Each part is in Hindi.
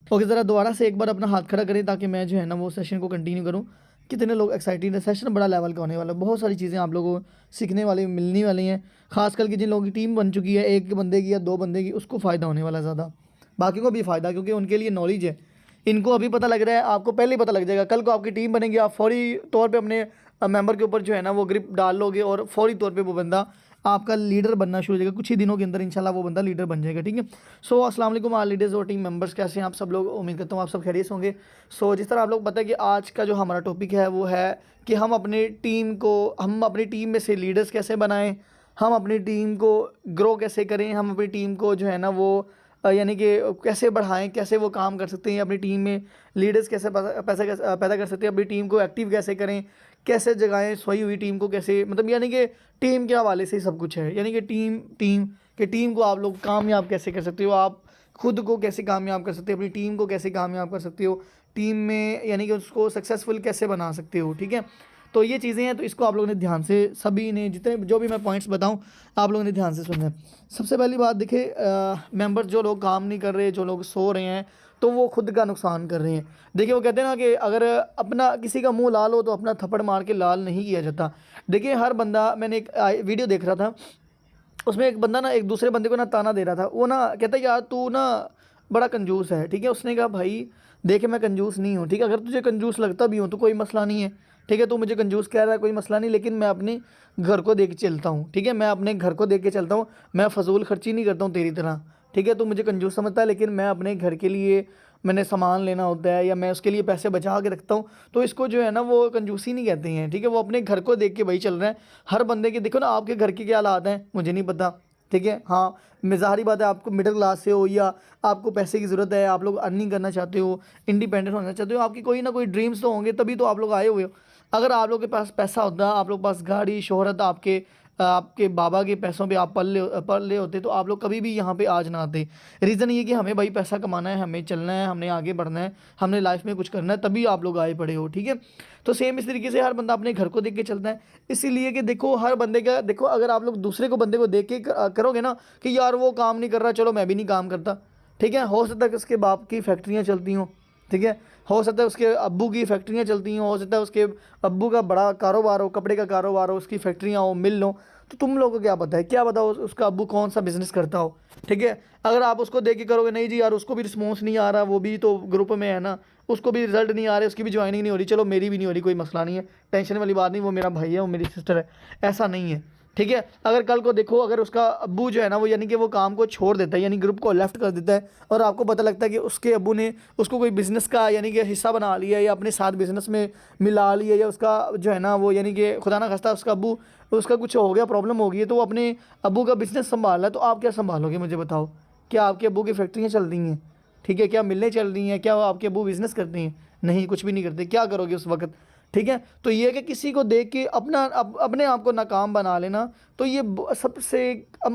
ओके, ज़रा दोबारा से एक बार अपना हाथ खड़ा करें ताकि मैं जो है ना वो सेशन को कंटिन्यू करूँ। कितने लोग एक्साइटेड है? सेशन बड़ा लेवल का होने वाला है, बहुत सारी चीज़ें आप लोगों को सीखने वाली मिलने वाली हैं। खासकर कि जिन लोगों की टीम बन चुकी है, एक बंदे की या दो बंदे की, उसको फ़ायदा होने वाला है ज़्यादा। बाकी को भी फ़ायदा, क्योंकि उनके लिए नॉलेज है। इनको अभी पता लग रहा है, आपको पहले ही पता लग जाएगा। कल को आपकी टीम बनेगी, आप फौरी तौर पे अपने मेंबर के ऊपर जो है ना वो ग्रिप डाल लोगे और फौरी तौर पे वो बंदा आपका लीडर बनना शुरू हो जाएगा। कुछ ही दिनों के अंदर इंशाल्लाह वो बंदा लीडर बन जाएगा। ठीक है। सो अस्सलाम वालेकुम ऑल लीडर्स और टीम मेंबर्स, कैसे हैं आप सब लोग? उम्मीद करता हूँ आप सब खैरियत होंगे। सो जिस तरह आप लोग पता है कि आज का जो हमारा टॉपिक है वो है कि हम अपनी टीम में से लीडर्स कैसे बनाएं, हम अपनी टीम को ग्रो कैसे करें, हम अपनी टीम को जो है ना वो यानी कि कैसे बढ़ाएं, कैसे वो काम कर सकते हैं अपनी टीम में, लीडर्स कैसे पैदा कर सकते हैं, अपनी टीम को एक्टिव कैसे करें, कैसे जगाएं सोई हुई टीम को, कैसे मतलब यानी कि टीम के हवाले से ही सब कुछ है। यानी कि टीम को आप लोग कामयाब कैसे कर सकते हो, आप खुद को कैसे कामयाब कर सकते हो, अपनी टीम को कैसे कामयाब कर सकते हो, टीम में यानी कि उसको सक्सेसफुल कैसे बना सकते हो। ठीक है। तो ये चीज़ें हैं, तो इसको आप लोगों ने ध्यान से, सभी ने जितने जो भी मैं पॉइंट्स बताऊं आप लोगों ने ध्यान से सुनना है। सबसे पहली बात देखिए, मेंबर जो लोग काम नहीं कर रहे, जो लोग सो रहे हैं, तो वो खुद का नुकसान कर रहे हैं। देखिए वो कहते हैं ना कि अगर अपना किसी का मुंह लाल हो तो अपना थप्पड़ मार के लाल नहीं किया जाता। देखिए हर बंदा, मैंने एक वीडियो देख रहा था, उसमें एक बंदा ना एक दूसरे बंदे को ना ताना दे रहा था। वो ना कहता है यार तू ना बड़ा कंजूस है। ठीक है। उसने कहा भाई देखे मैं कंजूस नहीं हूँ। ठीक है। अगर तुझे कंजूस लगता भी हूँ तो कोई मसला नहीं है। ठीक है। तू मुझे कंजूस कह रहा है, कोई मसला नहीं, लेकिन मैं अपने घर को देख के चलता हूँ। ठीक है। मैं अपने घर को देख के चलता हूँ, मैं फजूल खर्ची नहीं करता हूँ तेरी तरह। ठीक है। तू मुझे कंजूस समझता है, लेकिन मैं अपने घर के लिए मैंने सामान लेना होता है या मैं उसके लिए पैसे बचा के रखता हूँ। तो इसको जो है ना वो कंजूसी नहीं कहते हैं। ठीक है। वो अपने घर को देख के भाई चल रहे हैं। हर बंदे के देखो ना, आपके घर के क्या हालात हैं मुझे नहीं पता। ठीक है। हाँ, ज़ाहिर बात है, आपको मिडिल क्लास से हो या आपको पैसे की ज़रूरत है, आप लोग अर्निंग करना चाहते हो, इंडिपेंडेंट होना चाहते हो, आपकी कोई ना कोई ड्रीम्स तो होंगे, तभी तो आप लोग आए हुए हो। अगर आप लोग के पास पैसा होता, आप लोग के पास गाड़ी शोहरत, आपके आपके बाबा के पैसों पे आप पल ले होते, तो आप लोग कभी भी यहाँ पे आज ना आते। रीज़न ये कि हमें भाई पैसा कमाना है, हमें चलना है, हमने आगे बढ़ना है, हमने लाइफ में कुछ करना है, तभी आप लोग आए पड़े हो। ठीक है। तो सेम इस तरीके से हर बंदा अपने घर को देख के चलता है। इसीलिए कि देखो हर बंदे का देखो, अगर आप लोग दूसरे को बंदे को देख के करोगे ना कि यार वो काम नहीं कर रहा, चलो मैं भी नहीं काम करता। ठीक है। हो सकता है कि उसके बाप की फैक्ट्रियाँ चलती हों। ठीक है। हो सकता है उसके अब्बू की फैक्ट्रियाँ चलती हों, हो सकता है उसके अब्बू का बड़ा कारोबार हो, कपड़े का कारोबार हो, उसकी फैक्ट्रियाँ हो, मिल हो। तो तुम लोगों को क्या पता है, क्या पता उसका अब्बू कौन सा बिजनेस करता हो। ठीक है। अगर आप उसको देख के करोगे नहीं जी यार उसको भी रिस्पॉन्स नहीं आ रहा, वो भी तो ग्रुप में है ना, उसको भी रिजल्ट नहीं आ रहे, उसकी भी ज्वाइनिंग नहीं हो रही, चलो मेरी भी नहीं हो रही, कोई मसला नहीं है, टेंशन वाली बात नहीं, वो मेरा भाई है, वो मेरी सिस्टर है, ऐसा नहीं है। ठीक है। अगर कल को देखो, अगर उसका अब्बू जो है ना वो यानी कि वो काम को छोड़ देता है, यानी ग्रुप को लेफ्ट कर देता है, और आपको पता लगता है कि उसके अब्बू ने उसको कोई बिज़नेस का यानी कि हिस्सा बना लिया या अपने साथ बिज़नेस में मिला लिया, या उसका जो है ना वो यानी कि खुदा ना खास्ता उसका अब्बू, उसका कुछ हो गया, प्रॉब्लम हो गई है, तो वो अपने अब्बू का बिज़नेस संभाल है, तो आप क्या संभालोगे मुझे बताओ? क्या आपके अब्बू की फैक्ट्रियाँ चल रही हैं? ठीक है। क्या मिलें चल रही हैं? क्या आपके अब्बू बिज़नेस करते हैं? नहीं, कुछ भी नहीं करते। क्या करोगे उस वक्त? ठीक है। तो ये है कि किसी को देख के अपने आप को नाकाम बना लेना, तो ये सबसे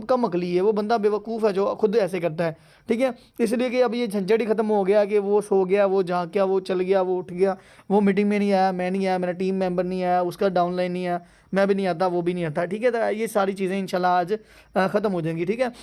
कम अकली है, वो बंदा बेवकूफ़ है जो खुद ऐसे करता है। ठीक है। इसलिए कि अब ये झंझट ही ख़त्म हो गया कि वो सो गया, वो जाग गया, वो चल गया, वो उठ गया, वो मीटिंग में नहीं आया, मैं नहीं आया, मेरा टीम मेंबर नहीं आया, उसका डाउनलाइन नहीं आया, मैं भी नहीं आता, वो भी नहीं आता। ठीक है। तो ये सारी चीज़ें इंशाल्लाह आज ख़त्म हो जाएंगी। ठीक है।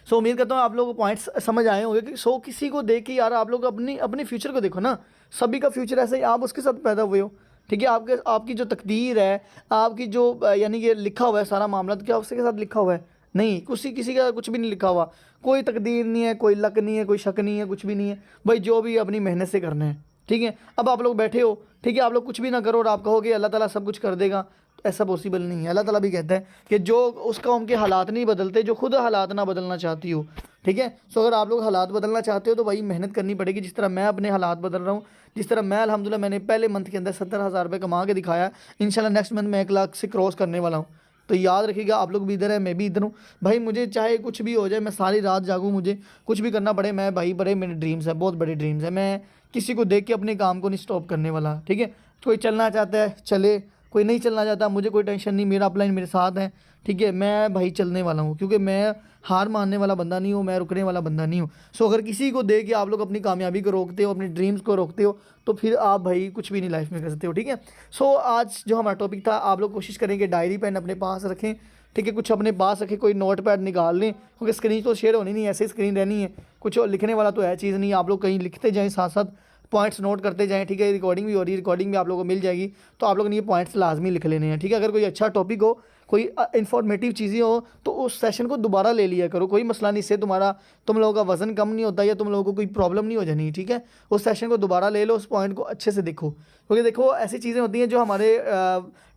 सो उम्मीद करता हूँ आप लोगों को पॉइंट्स समझ आए होंगे कि सो किसी को देख के यार आप लोग अपनी अपने फ्यूचर को देखो ना। सभी का फ्यूचर ऐसे ही, आप उसके साथ पैदा हुए हो। ठीक है। आपकी जो तकदीर है, आपकी जो यानी कि लिखा हुआ है सारा मामला, तो क्या उसके साथ लिखा हुआ है? नहीं, किसी का कुछ भी नहीं लिखा हुआ। कोई तकदीर नहीं है, कोई लक नहीं है, कोई शक नहीं है, कुछ भी नहीं है भाई, जो भी अपनी मेहनत से करना है। ठीक है। अब आप लोग बैठे हो, ठीक है, आप लोग कुछ भी ना करो और आप कहोगे अल्लाह ताला सब कुछ कर देगा, ऐसा पॉसिबल नहीं है। अल्लाह ताला भी कहता है कि जो उसका उनके हालात नहीं बदलते, जो खुद हालात ना बदलना चाहती हो। ठीक है। सो अगर आप लोग हालात बदलना चाहते हो तो भाई मेहनत करनी पड़ेगी, जिस तरह मैं अपने हालात बदल रहा हूँ, जिस तरह मैं अल्हम्दुलिल्लाह मैंने पहले मंथ के अंदर 70,000 रुपये कमा के दिखाया। इंशाल्लाह नेक्स्ट मंथ मैं 1 लाख से क्रॉस करने वाला हूँ। तो याद रखिएगा, आप लोग भी इधर है, मैं भी इधर हूँ भाई। मुझे चाहे कुछ भी हो जाए, मैं सारी रात जागूँ, मुझे कुछ भी करना पड़े, मैं भाई बड़े मेरे ड्रीम्स है, बहुत बड़े ड्रीम्स है। मैं किसी को देख के अपने काम को नहीं स्टॉप करने वाला। ठीक है। कोई चलना चाहता है चले, कोई नहीं चलना चाहता, मुझे कोई टेंशन नहीं, मेरा अपलाइन मेरे साथ है। ठीक है। मैं भाई चलने वाला हूँ, क्योंकि मैं हार मानने वाला बंदा नहीं हूँ, मैं रुकने वाला बंदा नहीं हूँ। सो अगर किसी को देख के आप लोग अपनी कामयाबी को रोकते हो, अपनी ड्रीम्स को रोकते हो, तो फिर आप भाई कुछ भी नहीं लाइफ में कर सकते हो। ठीक है। सो आज जो हमारा टॉपिक था, आप लोग कोशिश करें कि डायरी पेन अपने पास रखें, ठीक है, कुछ अपने पास रखे, कोई नोट पैड निकाल लें, क्योंकि स्क्रीन तो शेयर होनी नहीं, ऐसे ही स्क्रीन रहनी है, कुछ लिखने वाला तो है चीज़ नहीं। आप लोग कहीं लिखते जाएँ, साथ साथ पॉइंट्स नोट करते जाएँ, ठीक है। रिकॉर्डिंग भी हो रही है, रिकॉर्डिंग भी आप लोगों को मिल जाएगी, तो आप लोगों ने ये पॉइंट्स लाजमी लिख लेने हैं, ठीक है। अगर कोई अच्छा टॉपिक हो, कोई इंफॉर्मेटिव चीज़ें हो, तो उस सेशन को दोबारा ले लिया करो, कोई मसला नहीं। इससे तुम लोगों का वजन कम नहीं होता, या तुम लोगों को कोई प्रॉब्लम नहीं हो जानी, ठीक है। उस सेशन को दोबारा ले लो, उस पॉइंट को अच्छे से देखो, क्योंकि देखो ऐसी चीज़ें होती हैं जो हमारे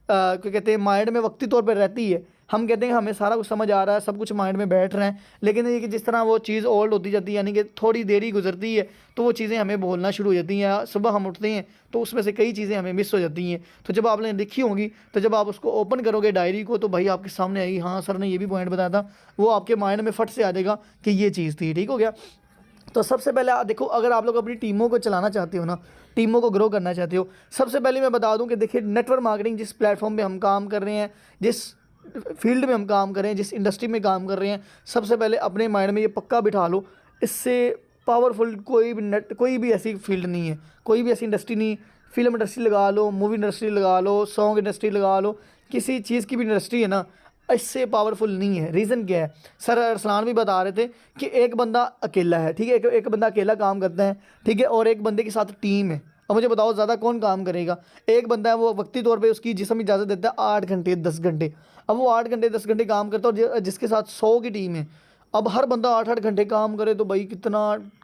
क्या कहते हैं, माइंड में वक्ती तौर पर रहती है। हम कहते हैं हमें सारा कुछ समझ आ रहा है, सब कुछ माइंड में बैठ रहा है, लेकिन ये कि जिस तरह वो चीज़ ओल्ड होती जाती है, यानी कि थोड़ी देरी गुजरती है, तो वो चीज़ें हमें भूलना शुरू हो जाती हैं। सुबह हम उठते हैं तो उसमें से कई चीज़ें हमें मिस हो जाती हैं। तो जब आपने लिखी होंगी, तो जब आप उसको ओपन करोगे डायरी को, तो भाई आपके सामने आएगी, हाँ सर ने ये भी पॉइंट बताया था, वो आपके माइंड में फट से आ जाएगा कि ये चीज़ थी, ठीक हो गया। तो सबसे पहले देखो, अगर आप लोग अपनी टीमों को चलाना चाहते हो ना, टीमों को ग्रो करना चाहते हो, सबसे पहले मैं बता दूं कि देखिए, नेटवर्क मार्केटिंग जिस प्लेटफॉर्म पे हम काम कर रहे हैं, जिस फील्ड में हम काम कर रहे हैं, जिस इंडस्ट्री में काम कर रहे हैं, सबसे पहले अपने माइंड में ये पक्का बिठा लो, इससे पावरफुल कोई भी ऐसी फील्ड नहीं है, कोई भी ऐसी इंडस्ट्री नहीं। फिल्म इंडस्ट्री लगा लो, मूवी इंडस्ट्री लगा लो, सॉन्ग इंडस्ट्री लगा लो, किसी चीज़ की भी इंडस्ट्री है ना, इससे पावरफुल नहीं है। रीज़न क्या है, सर अरसलान भी बता रहे थे कि एक बंदा अकेला है, ठीक है, एक बंदा अकेला काम करता है, ठीक है, और एक बंदे के साथ टीम है। अब मुझे बताओ ज़्यादा कौन काम करेगा। एक बंदा है, वो वक्ती तौर पे उसकी जिस्म इजाज़त देता है 8 घंटे 10 घंटे, अब वो 8 घंटे 10 घंटे काम करता है, और जिसके साथ 100 की टीम है। अब हर बंदा 8-8 घंटे काम करे, तो भाई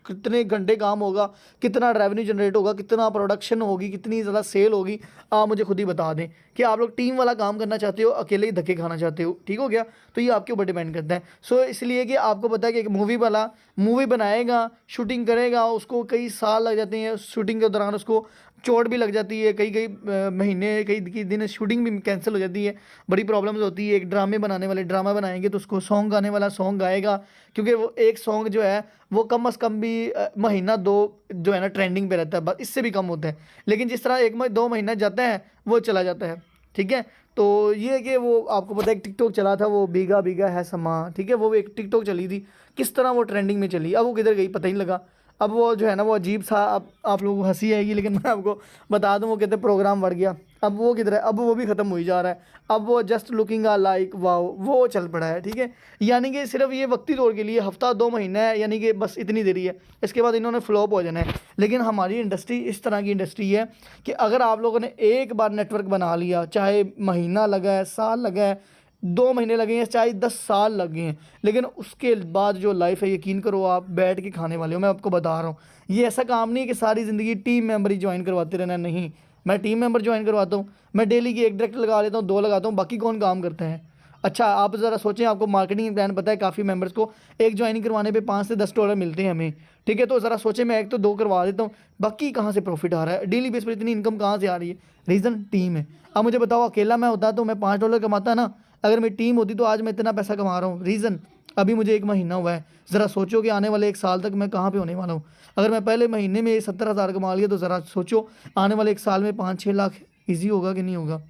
कितने घंटे काम होगा, कितना रेवेन्यू जनरेट होगा, कितना प्रोडक्शन होगी, कितनी ज़्यादा सेल होगी। आप मुझे खुद ही बता दें कि आप लोग टीम वाला काम करना चाहते हो, अकेले ही धक्के खाना चाहते हो, ठीक हो गया। तो ये आपके ऊपर डिपेंड करता है। सो इसलिए कि आपको पता है कि एक मूवी वाला मूवी बनाएगा, शूटिंग करेगा, उसको कई साल लग जाते हैं, शूटिंग के दौरान उसको चोट भी लग जाती है, कई महीने कई दिन शूटिंग भी कैंसिल हो जाती है, बड़ी प्रॉब्लम्स होती है। एक ड्रामे बनाने वाले ड्रामा बनाएंगे, तो उसको सॉन्ग गाने वाला सॉन्ग गाएगा, क्योंकि वो एक सॉन्ग जो है वो कम अज़ कम भी महीना 2 जो है ना ट्रेंडिंग पे रहता है, बस इससे भी कम होता है। लेकिन जिस तरह 1-2 महीना जाता है, वो चला जाता है, ठीक है। तो ये है कि वो आपको पता है, एक टिकटॉक चला था, वो भीगा भीगा है समा, ठीक है, वो एक टिकटॉक चली थी, किस तरह वो ट्रेंडिंग में चली, अब वो किधर गई पता ही नहीं लगा। अब वो जो है ना, वो अजीब सा, अब आप लोगों को हंसी आएगी, लेकिन मैं आपको बता दूं, वो कहते हैं प्रोग्राम बढ़ गया, अब वो किधर है, अब वो भी ख़त्म हो ही जा रहा है। अब वो जस्ट लुकिंग आ लाइक वाओ, वो चल पड़ा है, ठीक है। यानी कि सिर्फ ये वक्ती तौर के लिए हफ्ता 2 महीना है, यानी कि बस इतनी देरी है, इसके बाद इन्होंने फ्लॉप हो जाना है। लेकिन हमारी इंडस्ट्री इस तरह की इंडस्ट्री है कि अगर आप लोगों ने एक बार नेटवर्क बना लिया, चाहे महीना लगा है, साल लगा है, 2 महीने लगे हैं, चाहे 10 साल लगे हैं, लेकिन उसके बाद जो लाइफ है, यकीन करो आप बैठ के खाने वाले हो। मैं आपको बता रहा हूँ, ये ऐसा काम नहीं है कि सारी ज़िंदगी टीम मेंबर ही ज्वाइन करवाते रहना, नहीं। मैं टीम मेंबर ज्वाइन करवाता हूँ, मैं डेली की 1 डायरेक्टर लगा लेता हूँ, 2 लगाता हूँ, बाकी कौन काम करते हैं। अच्छा, आप ज़रा सोचें, आपको मार्केटिंग प्लान पता है, काफ़ी मेंबर्स को एक ज्वाइनिंग करवाने पे 5 से 10 डॉलर मिलते हैं हमें, ठीक है। तो ज़रा सोचें, मैं 1 तो 2 करवा देता हूँ, बाकी कहाँ से प्रॉफिट आ रहा है, डेली बेस पर इतनी इनकम कहाँ से आ रही है। रीज़न टीम है। अब मुझे बताओ, अकेला मैं होता तो मैं 5 डॉलर कमाता ना, अगर मेरी टीम होती तो आज मैं इतना पैसा कमा रहा हूँ। रीज़न, अभी मुझे 1 महीना हुआ है, ज़रा सोचो कि आने वाले 1 साल तक मैं कहाँ पे होने वाला हूँ। अगर मैं पहले महीने में 70,000 कमा लिया, तो ज़रा सोचो आने वाले 1 साल में 5-6 लाख ईजी होगा कि नहीं होगा।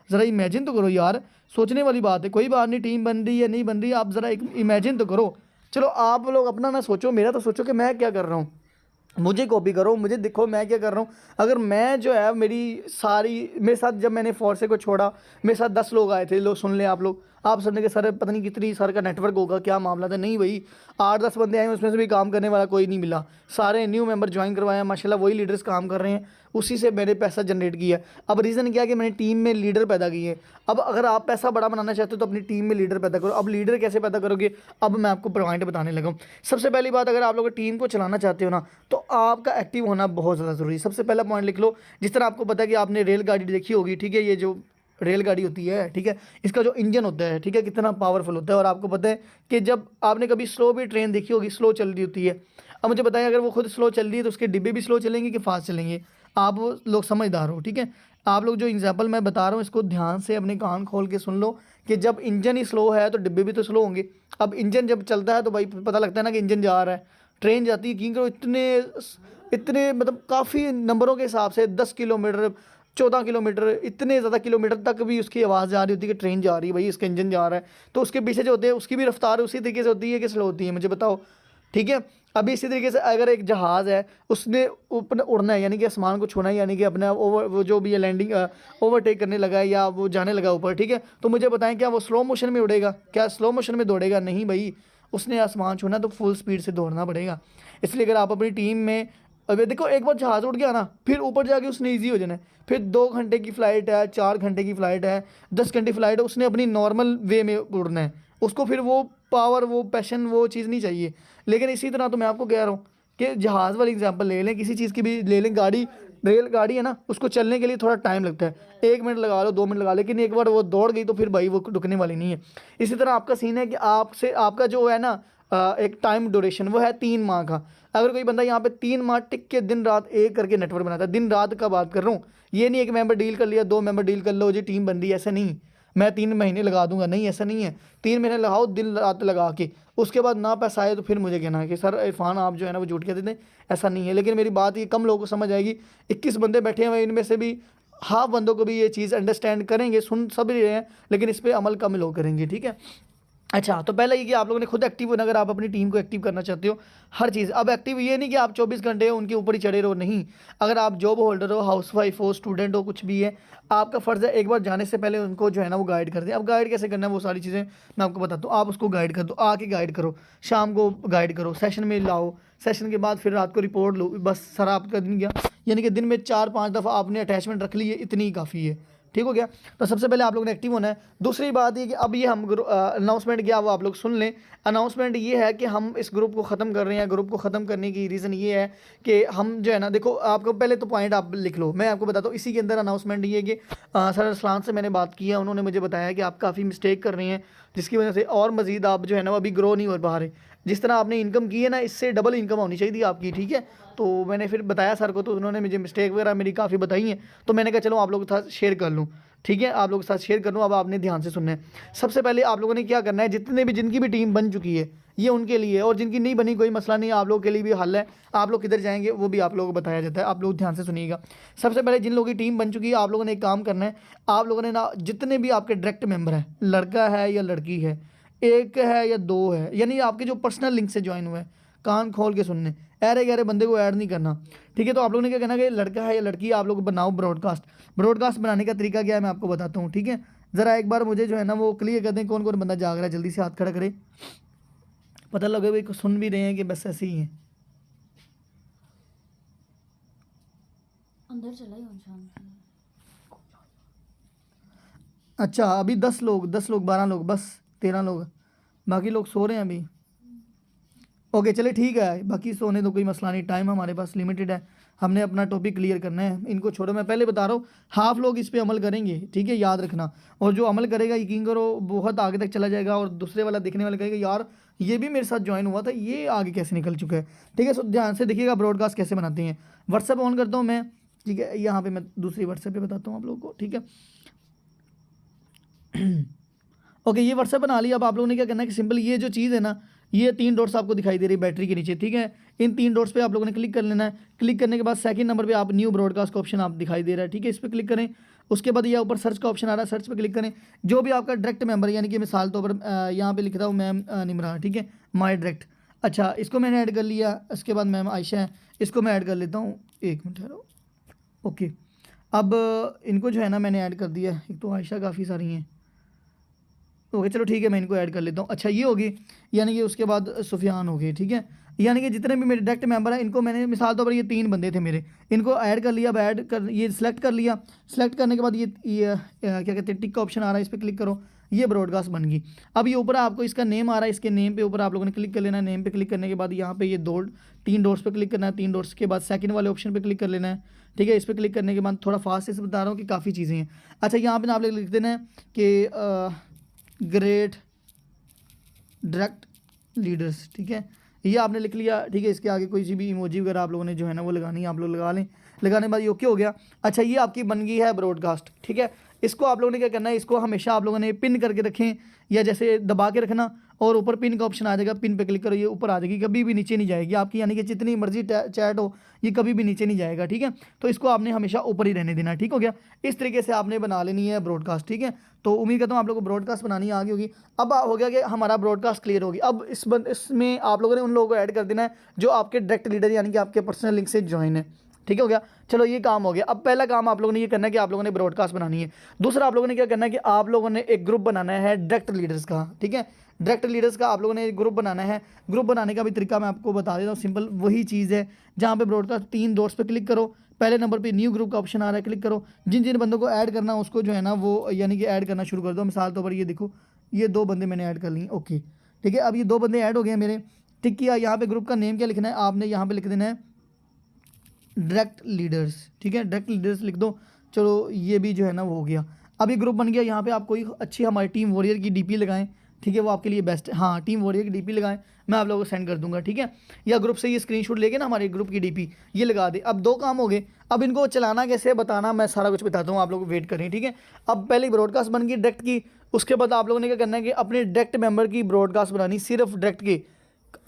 ज़रा इमेजिन तो करो यार, सोचने वाली बात है। कोई बात नहीं, टीम बन रही है नहीं बन रही, आप ज़रा एक इमेजिन तो करो। चलो आप लोग अपना ना सोचो, मेरा तो सोचो कि मैं क्या कर रहा हूँ, मुझे कॉपी करो, मुझे देखो मैं क्या कर रहा हूँ। अगर मैं जो है, मेरे साथ जब मैंने फोर्से को छोड़ा, मेरे साथ 10 लोग आए थे, लोग सुन लें आप सबने के सर पता नहीं कितनी सर का नेटवर्क होगा, क्या मामला था। नहीं भाई, 8-10 बंदे आए, उसमें से भी काम करने वाला कोई नहीं मिला, सारे न्यू मेंबर ज्वाइन करवाए, माशाल्लाह वही लीडर्स काम कर रहे हैं, उसी से मैंने पैसा जनरेट किया। अब रीज़न क्या है कि मैंने टीम में लीडर पैदा किए। अब अगर आप पैसा बड़ा बनाना चाहते हो, तो अपनी टीम में लीडर पैदा करो। अब लीडर कैसे पैदा करोगे, अब मैं आपको पॉइंट बताने लगा हूँ। सबसे पहली बात, अगर आप लोग टीम को चलाना चाहते हो ना, तो आपका एक्टिव होना बहुत ज़्यादा ज़रूरी है। सबसे पहला पॉइंट लिख लो। जिस तरह आपको पता है कि आपने रेलगाड़ी देखी होगी, ठीक है, ये जो रेलगाड़ी होती है, ठीक है, इसका जो इंजन होता है, ठीक है, कितना पावरफुल होता है। और आपको पता है कि जब आपने कभी स्लो भी ट्रेन देखी होगी, स्लो चल रही होती है। अब मुझे बताएं, अगर वो खुद स्लो चल रही है, तो उसके डिब्बे भी स्लो चलेंगे कि फास्ट चलेंगे। आप लोग समझदार हो, ठीक है। आप लोग जो एग्जाम्पल मैं बता रहा हूँ, इसको ध्यान से अपने कान खोल के सुन लो कि जब इंजन ही स्लो है, तो डिब्बे भी तो स्लो होंगे। अब इंजन जब चलता है, तो भाई पता लगता है ना कि इंजन जा रहा है। ट्रेन जाती है, क्योंकि करो इतने मतलब काफ़ी नंबरों के हिसाब से 10 किलोमीटर 14 किलोमीटर, इतने ज़्यादा किलोमीटर तक भी उसकी आवाज़ जा रही होती है कि ट्रेन जा रही है, भाई इसका इंजन जा रहा है। तो उसके पीछे जो होते हैं, उसकी भी रफ्तार उसी तरीके से होती है कि स्लो होती है, मुझे बताओ, ठीक है। अभी इसी तरीके से अगर एक जहाज़ है, उसने ऊपर उड़ना है, यानी कि आसमान को छूना है, यानी कि अपना वो जो भी है लैंडिंग ओवरटेक करने लगा है या वो जाने लगा ऊपर, ठीक है, तो मुझे बताएं क्या वो स्लो मोशन में उड़ेगा? क्या स्लो मोशन में दौड़ेगा? नहीं भाई, उसने आसमान छूना तो फुल स्पीड से दौड़ना पड़ेगा। इसलिए अगर आप अपनी टीम में, अभी देखो एक बार जहाज़ उड़ गया ना, फिर ऊपर जाके उसने ईजी हो जाना है। फिर 2 घंटे की फ़्लाइट है, 4 घंटे की फ़्लाइट है, 10 घंटे फ़्लाइट है, उसने अपनी नॉर्मल वे में उड़ना है। उसको फिर वो पावर, वो पैशन, वो चीज़ नहीं चाहिए। लेकिन इसी तरह तो मैं आपको कह रहा हूँ कि जहाज़ वाली एग्जांपल ले लें, किसी चीज़ की भी ले लें, गाड़ी, रेलगाड़ी है ना, उसको चलने के लिए थोड़ा टाइम लगता है, 1 मिनट लगा लो, 2 मिनट लगा, लेकिन एक बार वो दौड़ गई तो फिर भाई वो रुकने वाली नहीं है। इसी तरह आपका सीन है कि आपसे आपका जो है ना एक टाइम ड्यूरेशन वो है 3 माह का। अगर कोई बंदा यहाँ पे 3 माह टिक के दिन रात एक करके नेटवर्क बनाता है, दिन रात का बात कर रहा हूँ, ये नहीं एक मेंबर डील कर लिया, 2 मेंबर डील कर लो जी टीम बन रही है, ऐसा नहीं। मैं 3 महीने लगा दूंगा, नहीं ऐसा नहीं है। 3 महीने लगाओ दिन रात लगा के, उसके बाद ना पैसा आए तो फिर मुझे कहना है कि सर इरफान आप जो है ना वो झूठ कहते थे, ऐसा नहीं है। लेकिन मेरी बात ये कम लोगों को समझ आएगी। 21 बंदे बैठे हुए, इनमें से भी हाफ बंदों को भी ये चीज़ अंडरस्टैंड करेंगे, सुन सब रहे हैं, लेकिन इस पर अमल कम लोग करेंगे, ठीक है। अच्छा, तो पहले ये कि आप लोगों ने खुद एक्टिव होना, अगर आप अपनी टीम को एक्टिव करना चाहते हो हर चीज़। अब एक्टिव ये नहीं कि आप 24 घंटे उनके ऊपर ही चढ़े रहो, नहीं। अगर आप जॉब होल्डर हो, हाउसवाइफ हो, स्टूडेंट हो, कुछ भी है, आपका फ़र्ज़ है एक बार जाने से पहले उनको जो है ना वो गाइड कर दें। अब गाइड कैसे करना है वो सारी चीज़ें मैं आपको बताता हूँ। आप उसको गाइड कर दो, आके गाइड करो, शाम को गाइड करो, सेशन में लाओ, सेशन के बाद फिर रात को रिपोर्ट लो, बस सारा आपका दिन गया। यानी कि दिन में 4-5 दफ़ा आपने अटैचमेंट रख ली है, इतनी ही काफ़ी है, ठीक हो गया। तो सबसे पहले आप लोगों ने एक्टिव होना है। दूसरी बात ये कि अब ये हम अनाउंसमेंट किया, वो आप लोग सुन लें। अनाउंसमेंट ये है कि हम इस ग्रुप को ख़त्म कर रहे हैं। ग्रुप को ख़त्म करने की रीज़न ये है कि हम जो है ना, देखो आपको पहले तो पॉइंट आप लिख लो, मैं आपको बताता हूँ। इसी के अंदर अनाउंसमेंट ये है कि सर अरसलान से मैंने बात की है, उन्होंने मुझे बताया कि आप काफ़ी मिस्टेक कर रहे हैं, जिसकी वजह से और मज़ीद आप जो है ना वो अभी ग्रो नहीं हो पा रहे। जिस तरह आपने इनकम की है ना, इससे डबल इनकम होनी चाहिए थी आपकी, ठीक है। तो मैंने फिर बताया सर को, तो उन्होंने मुझे मिस्टेक वगैरह मेरी काफ़ी बताई हैं, तो मैंने कहा चलो आप लोगों के साथ शेयर कर लूँ, ठीक है, आप लोगों के साथ शेयर कर लूँ। अब आपने ध्यान से सुनना है। सबसे पहले आप लोगों ने क्या करना है, जितने भी जिनकी भी टीम बन चुकी है ये उनके लिए है, और जिनकी नहीं बनी कोई मसला नहीं, आप लोगों के लिए भी हल है। आप लोग किधर जाएंगे वो भी आप लोगों को बताया जाता है, आप लोग ध्यान से सुनिएगा। सबसे पहले जिन लोगों की टीम बन चुकी है, आप लोगों ने एक काम करना है। आप लोगों ने ना जितने भी आपके डायरेक्ट मेंबर हैं, लड़का है या लड़की है, एक है या दो है, यानी आपके जो पर्सनल लिंक से ज्वाइन हुए हैं, कान खोल के सुनने, अरे गहरे बंदे को ऐड नहीं करना, ठीक है। तो आप लोगों ने क्या कहना कि लड़का है या लड़की, आप लोग बनाओ ब्रॉडकास्ट। ब्रॉडकास्ट बनाने का तरीका क्या है मैं आपको बताता हूँ, ठीक है। ज़रा एक बार मुझे जो है ना वो क्लियर कर दें, कौन कौन बंदा जाग रहा है, जल्दी से हाथ खड़ा करे, पता लगे भाई सुन भी रहे हैं कि बस ऐसे ही है। अंदर चला ही शांति। अच्छा, अभी 10 लोग, 10 लोग, 12 लोग, बस 13 लोग, बाकी लोग सो रहे हैं अभी। ओके चले ठीक है, बाकी सोने तो कोई मसला नहीं, टाइम हमारे पास लिमिटेड है, हमने अपना टॉपिक क्लियर करना है। इनको छोड़ो, मैं पहले बता रहा हूँ, हाफ लोग इस पे अमल करेंगे, ठीक है, याद रखना। और जो अमल करेगा यकीन करो बहुत आगे तक चला जाएगा, और दूसरे वाला देखने वाला कहेगा यार ये भी मेरे साथ ज्वाइन हुआ था, ये आगे कैसे निकल चुका है, ठीक है। सो ध्यान से देखिएगा ब्रॉडकास्ट कैसे बनाते हैं। व्हाट्सएप ऑन करता हूँ मैं, ठीक है, यहाँ पर मैं दूसरी व्हाट्सएप पर बताता हूँ आप लोगों को, ठीक है। ओके ये व्हाट्सएप बना लिया। अब आप लोगों ने क्या करना है कि सिंपल ये जो चीज़ है ना, ये 3 डॉट्स आपको दिखाई दे रही है बैटरी के नीचे, ठीक है। इन 3 डॉट्स पे आप लोगों ने क्लिक कर लेना है। क्लिक करने के बाद सेकंड नंबर पे आप न्यू ब्रॉडकास्ट का ऑप्शन आप दिखाई दे रहा है, ठीक है, इस पर क्लिक करें। उसके बाद ये ऊपर सर्च का ऑप्शन आ रहा है, सर्च पे क्लिक करें। जो भी आपका डायरेक्ट मेंबर है, यानी कि मिसाल तौर पर यहाँ पे लिख रहा हूँ मैम निमरा, ठीक है, माई डायरेक्ट। अच्छा इसको मैंने ऐड कर लिया। इसके बाद मैम आयशा है, इसको मैं ऐड कर लेता हूँ, 1 मिनट ठहरो। ओके अब इनको जो है ना मैंने ऐड कर दिया। एक तो आयशा काफ़ी सारी हैं, ओके चलो ठीक है, मैं इनको ऐड कर लेता हूँ। अच्छा ये होगी, यानी कि उसके बाद सुफियान हो गए, ठीक है। यानी कि जितने भी मेरे डायरेक्ट मेंबर हैं इनको मैंने मिसाल तौर पर ये 3 बंदे थे मेरे, इनको ऐड कर लिया। अब ऐड कर ये सिलेक्ट कर लिया। सिलेक्ट करने के बाद ये क्या कहते हैं टिक का ऑप्शन आ रहा है, इस पर क्लिक करो, ये ब्रॉडकास्ट बन गई। अब ये ऊपर आपको इसका नेम आ रहा है, इसके नेम पे ऊपर आप लोगों ने क्लिक कर लेना है। नेम पे क्लिक करने के बाद यहाँ पे ये 3 डॉट्स पे क्लिक करना है। 3 डॉट्स के बाद सेकंड वाले ऑप्शन पे क्लिक कर लेना है, ठीक है। इस पर क्लिक करने के बाद थोड़ा फास्ट से बता रहा हूँ कि काफ़ी चीज़ें हैं। अच्छा यहाँ पे आप लोग लिख देना है कि ग्रेट डायरेक्ट लीडर्स, ठीक है, ये आपने लिख लिया, ठीक है। इसके आगे कोई सी भी इमोजी वगैरह आप लोगों ने जो है ना वो लगानी है, आप लोग लगा लें। लगाने के बाद ये ओके हो गया। अच्छा ये आपकी बन गई है ब्रॉडकास्ट, ठीक है। इसको आप लोगों ने क्या करना है, इसको हमेशा आप लोगों ने पिन करके रखें या जैसे दबा के रखना, और ऊपर पिन का ऑप्शन आ जाएगा, पिन पे क्लिक करो, ये ऊपर आ जाएगी, कभी भी नीचे नहीं जाएगी आपकी, यानी कि जितनी मर्जी चैट हो ये कभी भी नीचे नहीं जाएगा, ठीक है। तो इसको आपने हमेशा ऊपर ही रहने देना, ठीक हो गया। इस तरीके से आपने बना लेनी है ब्रॉडकास्ट, ठीक है। तो उम्मीद करता हूँ आप लोगों को ब्रॉडकास्ट बनानी आ गई होगी। अब हो गया कि हमारा ब्रॉडकास्ट क्लियर होगी। अब इसमें आप लोगों ने उन लोगों को ऐड कर देना है जो आपके डायरेक्ट लीडर यानी कि आपके पर्सनल लिंक से ज्वाइन है, ठीक हो गया। चलो ये काम हो गया। अब पहला काम आप लोगों ने ये करना है कि आप लोगों ने ब्रॉडकास्ट बनानी है। दूसरा आप लोगों ने क्या करना है कि आप लोगों ने एक ग्रुप बनाना है डायरेक्ट लीडर्स का, ठीक है। डायरेक्ट लीडर्स का आप लोगों ने एक ग्रुप बनाना है। ग्रुप बनाने का भी तरीका मैं आपको बता देता हूँ, सिंपल वही चीज़ है। जहाँ पे ब्रॉडकास्ट 3 डॉट्स पे क्लिक करो, पहले नंबर पे न्यू ग्रुप का ऑप्शन आ रहा है, क्लिक करो। जिन जिन बंदों को ऐड करना उसको जो है ना वो यानी कि ऐड करना शुरू कर दो। मिसाल तौर पर ये देखो, ये 2 बंदे मैंने ऐड कर लिए, ओके ठीक है। अब ये 2 बंदे ऐड हो गए हैं मेरे, टिक किया। यहाँ पे ग्रुप का नेम क्या लिखना है आपने, यहाँ पे लिख देना है डायरेक्ट लीडर्स, ठीक है। डायरेक्ट लीडर्स लिख दो। चलो ये भी जो है ना वो हो गया। अब ये ग्रुप बन गया। यहाँ पे आप कोई अच्छी हमारी टीम वॉरियर की डीपी लगाएं, ठीक है, वो आपके लिए बेस्ट है। हाँ, टीम वॉरियर की डीपी लगाएं, मैं आप लोगों को सेंड कर दूंगा, ठीक है। या ग्रुप से ये स्क्रीनशॉट लेके ना हमारे ग्रुप की डीपी ये लगा दे। अब 2 काम हो गए। अब इनको चलाना कैसे बताना मैं सारा कुछ बताता हूँ, आप लोग वेट करें, ठीक है। अब पहले ब्रॉडकास्ट बन गई डायरेक्ट की, उसके बाद आप लोगों ने क्या करना है कि अपने डायरेक्ट मेंबर की ब्रॉडकास्ट बनानी, सिर्फ डायरेक्ट की।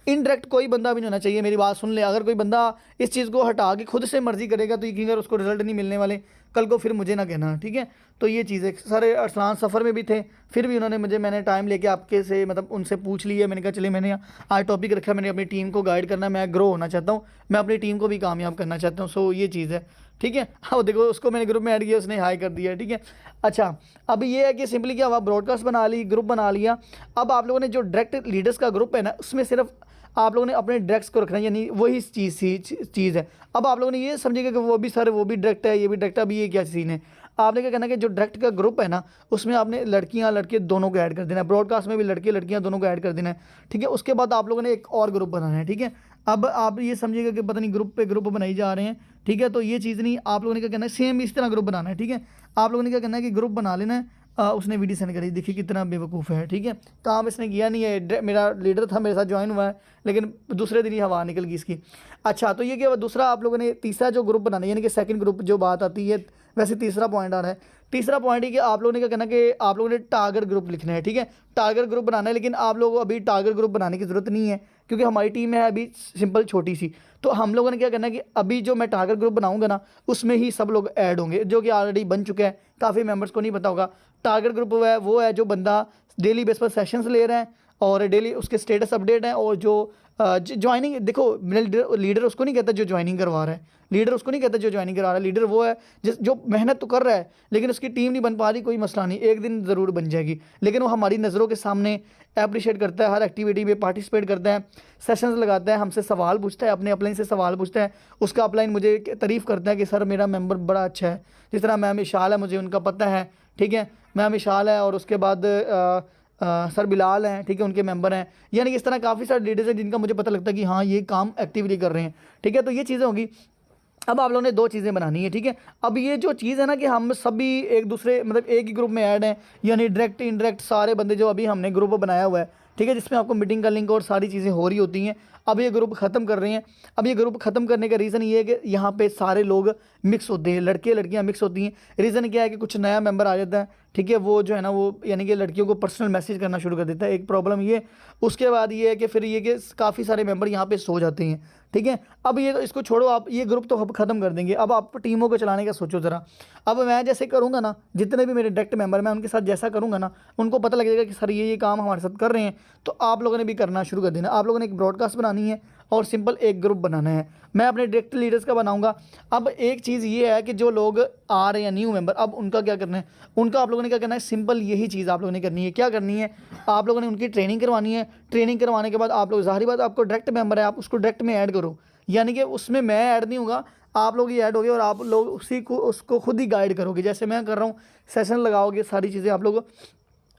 इनडायरेक्ट कोई बंदा भी नहीं होना चाहिए, मेरी बात सुन ले। अगर कोई बंदा इस चीज़ को हटा के खुद से मर्जी करेगा तो यकीन कर उसको रिजल्ट नहीं मिलने वाले, कल को फिर मुझे ना कहना, ठीक है। तो ये चीज़ है। सारे अरसलान सफ़र में भी थे, फिर भी उन्होंने मैंने टाइम लेके आपके से मतलब उनसे पूछ लिया। मैंने कहा चलिए मैंने आज टॉपिक रखा, मैंने अपनी टीम को गाइड करना, मैं ग्रो होना चाहता हूँ, मैं अपनी टीम को भी कामयाब करना चाहता हूँ। सो ये चीज़ है, ठीक है। हाँ देखो, उसको मैंने ग्रुप में ऐड किया, उसने हाई कर दिया, ठीक है। अच्छा, अब ये है कि सिंपली क्या हुआ, ब्रॉडकास्ट बना ली, ग्रुप बना लिया। अब आप लोगों ने जो डायरेक्ट लीडर्स का ग्रुप है ना, उसमें सिर्फ आप लोगों ने अपने डायरेक्ट्स को रखना है, यानी वही चीज़ है। अब आप लोगों ने ये समझेगा कि वो भी सर वो भी डायरेक्ट है, ये भी डायरेक्ट है। अब ये क्या सीन है, आपने क्या करना है कि जो डायरेक्ट का ग्रुप है ना उसमें आपने लड़कियां लड़के दोनों को ऐड कर देना है। ब्रॉडकास्ट में भी लड़के लड़कियां दोनों को ऐड कर देना है, ठीक है। उसके बाद आप लोगों ने एक और ग्रुप बनाना है, ठीक है। अब आप ये समझिएगा कि पता नहीं ग्रुप पे ग्रुप बनाई जा रहे हैं, ठीक है। तो ये चीज़ नहीं, आप लोगों ने क्या करना है, सेम इस तरह ग्रुप बनाना है, ठीक है। आप लोगों ने क्या करना है कि ग्रुप बना लेना है। उसने वीडियो सेंड करी, देखिए कितना बेवकूफ़ है, ठीक है। काम इसने किया नहीं है, मेरा लीडर था, मेरे साथ ज्वाइन हुआ है, लेकिन दूसरे दिन ही हवा निकल गई इसकी। अच्छा, तो ये क्या हुआ, दूसरा आप लोगों ने तीसरा जो ग्रुप बनाना है, यानी कि सेकंड ग्रुप जो बात आती है, वैसे तीसरा पॉइंट आ रहा है। तीसरा पॉइंट है कि आप लोगों ने क्या करना है कि आप लोगों ने टारगेट ग्रुप लिखना है, ठीक है। टारगेट ग्रुप बनाना है, लेकिन आप लोगों को अभी टारगेट ग्रुप बनाने की ज़रूरत नहीं है, क्योंकि हमारी टीम है अभी सिंपल छोटी सी। तो हम लोगों ने क्या करना है कि अभी जो मैं टारगेट ग्रुप बनाऊंगा ना उसमें ही सब लोग ऐड होंगे, जो कि ऑलरेडी बन चुका है, काफ़ी मेंबर्स को नहीं पता होगा। टारगेट ग्रुप वो है जो बंदा डेली बेस पर सेशंस ले रहा है और डेली उसके स्टेटस अपडेट हैं, और जो ज्वाइनिंग, देखो मेरा लीडर उसको नहीं कहता जो ज्वाइनिंग करवा रहा है, लीडर उसको नहीं कहता जो ज्वाइनिंग करवा रहा है। लीडर वो है जो मेहनत तो कर रहा है, लेकिन उसकी टीम नहीं बन पा रही, कोई मसला नहीं, एक दिन ज़रूर बन जाएगी, लेकिन वो हमारी नज़रों के सामने अप्रिशिएट करता है, हर एक्टिविटी में पार्टिसिपेट करता है, सेशंस लगाता है, हमसे सवाल पूछता है, अपने अपलाइन से सवाल पूछता है, उसका अपलाइन मुझे तारीफ़ करता है कि सर मेरा मेंबर बड़ा अच्छा है। जिस तरह मैम इशाल है, मुझे उनका पता है, ठीक है, मैम इशाल है, और उसके बाद सर बिलाल हैं, ठीक है, उनके मेंबर हैं। यानी कि इस तरह काफ़ी सारे लीडर्स हैं जिनका मुझे पता लगता है कि हाँ ये काम एक्टिवली कर रहे हैं, ठीक है। तो ये चीज़ें होंगी। अब आप लोगों ने 2 चीज़ें बनानी है, ठीक है। अब ये जो चीज़ है ना कि हम सभी एक दूसरे मतलब एक ही ग्रुप में ऐड हैं, यानी डायरेक्ट इनडायरेक्ट सारे बंदे जो अभी हमने ग्रुप बनाया हुआ है, ठीक है, जिसमें आपको मीटिंग का लिंक और सारी चीज़ें हो रही होती हैं। अब ये ग्रुप ख़त्म कर रहे हैं। अब ये ग्रुप ख़त्म करने का रीज़न ये है कि यहाँ पे सारे लोग मिक्स होते हैं, लड़के लड़कियाँ मिक्स होती हैं। रीज़न क्या है कि कुछ नया मेंबर आ जाता है, ठीक है, वो जो है ना वो यानी कि लड़कियों को पर्सनल मैसेज करना शुरू कर देता है, एक प्रॉब्लम ये। उसके बाद ये है कि फिर ये कि काफ़ी सारे मेंबर यहाँ पे सो जाते हैं, ठीक है। अब ये तो इसको छोड़ो, आप ये ग्रुप तो अब ख़त्म कर देंगे। अब आप टीमों को चलाने का सोचो ज़रा। अब मैं जैसे करूँगा ना, जितने भी मेरे डायरेक्ट मेंबर मैं उनके साथ जैसा करूँगा ना, उनको पता लगेगा कि सर ये काम हमारे साथ कर रहे हैं, तो आप लोगों ने भी करना शुरू कर देना। आप लोगों ने एक ब्रॉडकास्ट बनानी है और सिंपल एक ग्रुप बनाना है। मैं अपने डायरेक्ट लीडर्स का बनाऊंगा। अब एक चीज़ ये है कि जो लोग आ रहे हैं न्यू मेंबर, अब उनका क्या करना है, उनका आप लोगों ने क्या करना है, सिंपल यही चीज़ आप लोगों ने करनी है। क्या करनी है, आप लोगों ने उनकी ट्रेनिंग करवानी है। ट्रेनिंग करवाने के बाद आप लोग, ज़ाहिर बात, आपको डायरेक्ट मेंबर है, आप उसको डायरेक्ट में ऐड करो, यानी कि उसमें मैं ऐड नहीं होगा, आप लोग ही ऐड होगे और आप लोग उसी को उसको खुद ही गाइड करोगे, जैसे मैं कर रहा हूँ। सेशन लगाओगे, सारी चीज़ें आप लोग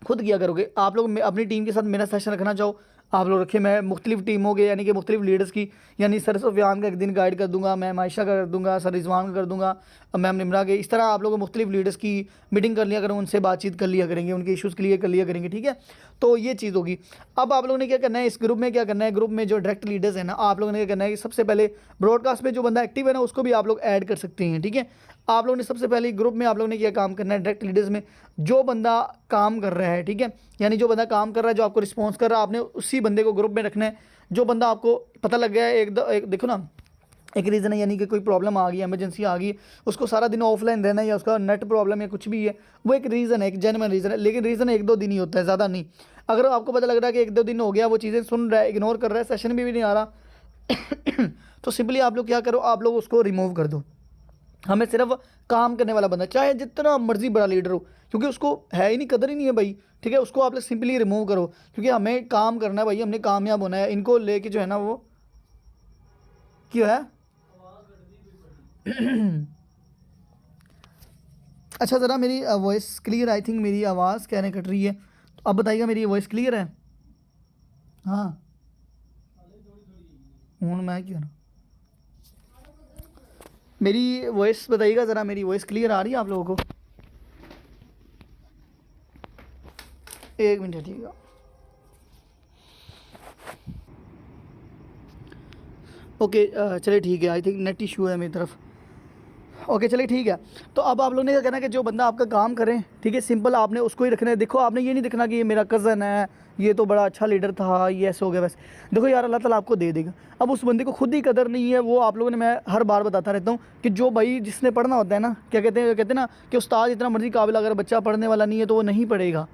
खुद किया करोगे। आप लोग अपनी टीम के साथ मेरा सेशन रखना चाहो, आप लोग रखे, मैं मुख्तलिफ टीमों के यानी कि मुख्तलिफ लीडर्स की, यानी सर सुफियान का एक दिन गाइड कर दूंगा, मैम आयशा का कर दूंगा, सर रिजवान का कर दूंगा, मैम निमरा के, इस तरह आप लोग मुख्तलिफ लीडर्स की मीटिंग कर लिया करो, उनसे बातचीत कर लिया करेंगे, उनके इश्यूज़ क्लियर कर लिया करेंगे, ठीक है। तो ये चीज़ होगी। अब आप लोगों ने क्या करना है, इस ग्रुप में क्या करना है, ग्रुप में जो डायरेक्ट लीडर्स हैं ना, आप लोगों ने क्या करना है कि सबसे पहले ब्रॉडकास्ट में जो बंदा एक्टिव है ना उसको भी आप लोग ऐड कर सकते हैं, ठीक है। आप लोगों ने सबसे पहले ग्रुप में आप लोगों ने क्या काम करना है, डायरेक्ट लीडर्स में जो बंदा काम कर रहा है, ठीक है, यानी जो बंदा काम कर रहा है, जो आपको रिस्पॉन्स कर रहा है, आपने उसी बंदे को ग्रुप में रखना है। जो बंदा आपको पता लग गया है एक देखो ना, एक रीज़न है, यानी कि कोई प्रॉब्लम आ गई, इमरजेंसी आ गई, उसको सारा दिन ऑफलाइन रहना है या उसका नेट प्रॉब्लम या कुछ भी है, वो एक रीज़न है, एक जेन्युइन रीज़न है, लेकिन रीज़न 1-2 दिन ही होता है, ज़्यादा नहीं। अगर आपको पता लग रहा है कि 1-2 दिन हो गया, वो चीज़ें सुन रहा है, इग्नोर कर रहा है, सेशन में भी नहीं आ रहा तो सिंपली आप लोग क्या करो, आप लोग उसको रिमूव कर दो। हमें सिर्फ काम करने वाला बंदा, चाहे जितना मर्जी बड़ा लीडर हो, क्योंकि उसको है ही नहीं, कदर ही नहीं है भाई, ठीक है, उसको आप लोग सिंपली रिमूव करो, क्योंकि हमें काम करना है भाई, हमने कामयाब होना है। इनको लेके जो है ना वो क्यों है अच्छा, ज़रा मेरी वॉइस क्लियर, आई थिंक मेरी आवाज़ कहने कट रही है, तो अब बताइएगा मेरी वॉइस क्लियर है? हाँ, हूँ मैं क्यों ना, मेरी वॉइस बताइएगा ज़रा, मेरी वॉइस क्लियर आ रही है आप लोगों को? एक मिनट हटिएगा। ओके, चलिए ठीक है, आई थिंक नेट इशू है मेरी तरफ। ओके चलिए ठीक है। तो अब आप लोगों ने क्या करना है कि जो बंदा आपका काम करें, ठीक है, सिंपल आपने उसको ही रखना है। देखो आपने ये नहीं देखना कि ये मेरा कज़न है, ये तो बड़ा अच्छा लीडर था, ये ऐसे हो गया वैसे। देखो यार, अल्लाह ताला आपको दे देगा। अब उस बंदे को खुद ही कदर नहीं है, वो आप लोगों ने, मैं हर बार बताता रहता हूँ कि जो भाई जिसने पढ़ना होता है ना, क्या कहते हैं ना कि उस्ताद जितना मर्जी काबिल, अगर बच्चा पढ़ने वाला नहीं है तो वो नहीं पढ़ेगा।